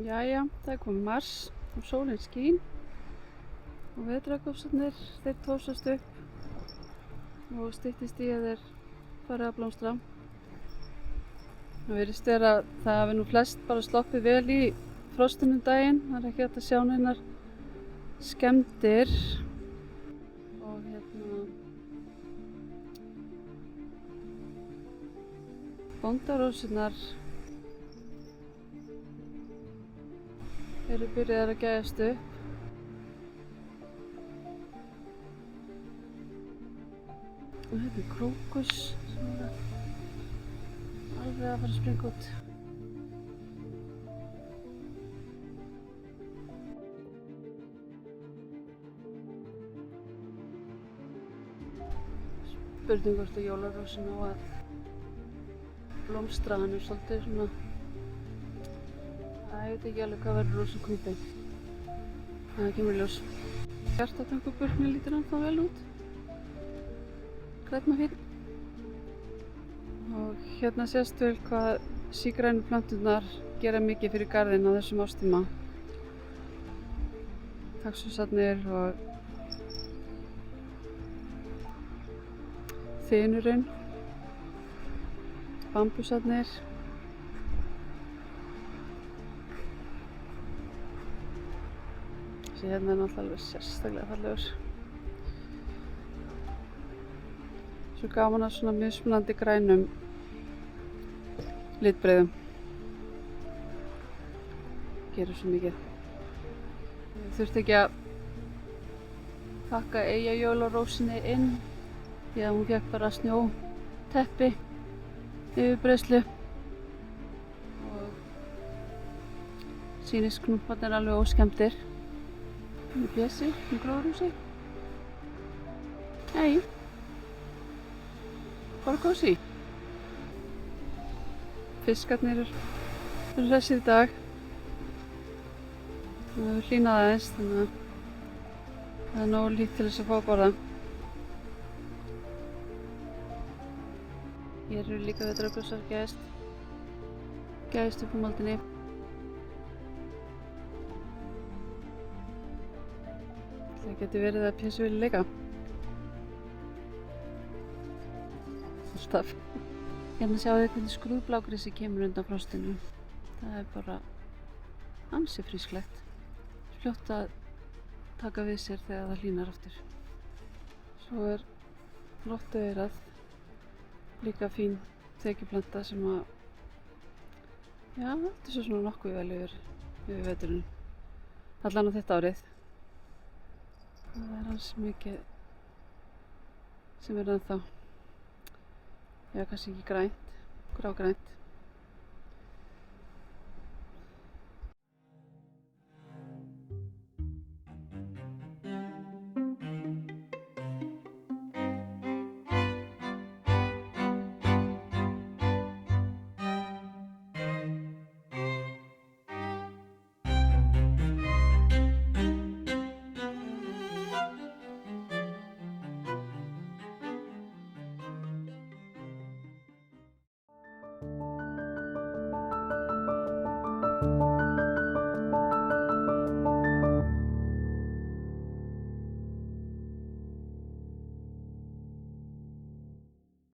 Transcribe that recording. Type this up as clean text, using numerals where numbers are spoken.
Jæja, það er komið mars og sólin skín og vetrarkofsarnir þeir tósast upp og styttist í að þeir farið að blómstra. Það virðist vera að það hafi nú flest bara sloppið vel í frostinum daginn. Það er ekki hægt að sjá neinar skemmdir og bóndarósurnar eru byrjaðar að gægjast upp. Og hérna er krókus sem er alveg að fara að springa út. Spurning hvort að jólarósin á að blómstra, hann er svolítið svona, ég veit ekki alveg hvað verður rosa knúpið. Það kemur í ljós. Hjartatankuburkni lítur ennþá vel út. Grænn og fínn. Og hérna sést vel hvað sígrænu plönturnar gera mikið fyrir garðinn á þessum árstíma. Taxusarnir og þynurinn, bambusarnir. Þessi hérna er náttúrulega alveg sérstaklega fallegur. Svo gaman að svona mismunandi grænum litbrigðum. Gerir svo mikið. Ég þurfti ekki að pakka Eyjajólarósinni inn því að hún fékk bara snjóteppi yfirbreiðslu og sýnist knúparnir alveg óskemmdir. Með bjössi í gróðurhúsi. Hei, bara kósí. Fiskarnir eru hressir í dag. Það hefur hlýnað aðeins þannig að það er nógu lít til þess að fá að borða. Hér eru líka vetrarkossar gægjast upp á moldinni. Það geti verið að Pési vilja leika. Alltaf. Hérna sjáu þið hvernig skrúðblágrísi kemur undan frostinu. Það er bara ansi frísklegt. Fljótt að taka við sér þegar það hlýnar aftur. Svo er rottueyrað. Líka fín þekjuplanta sem að, já, þetta er svo svona nokkuð vel yfir veturinn. Allan á þetta árið. Það er ansi mikið sem er ennþá, já, kannski ekki grænt, grágrænt.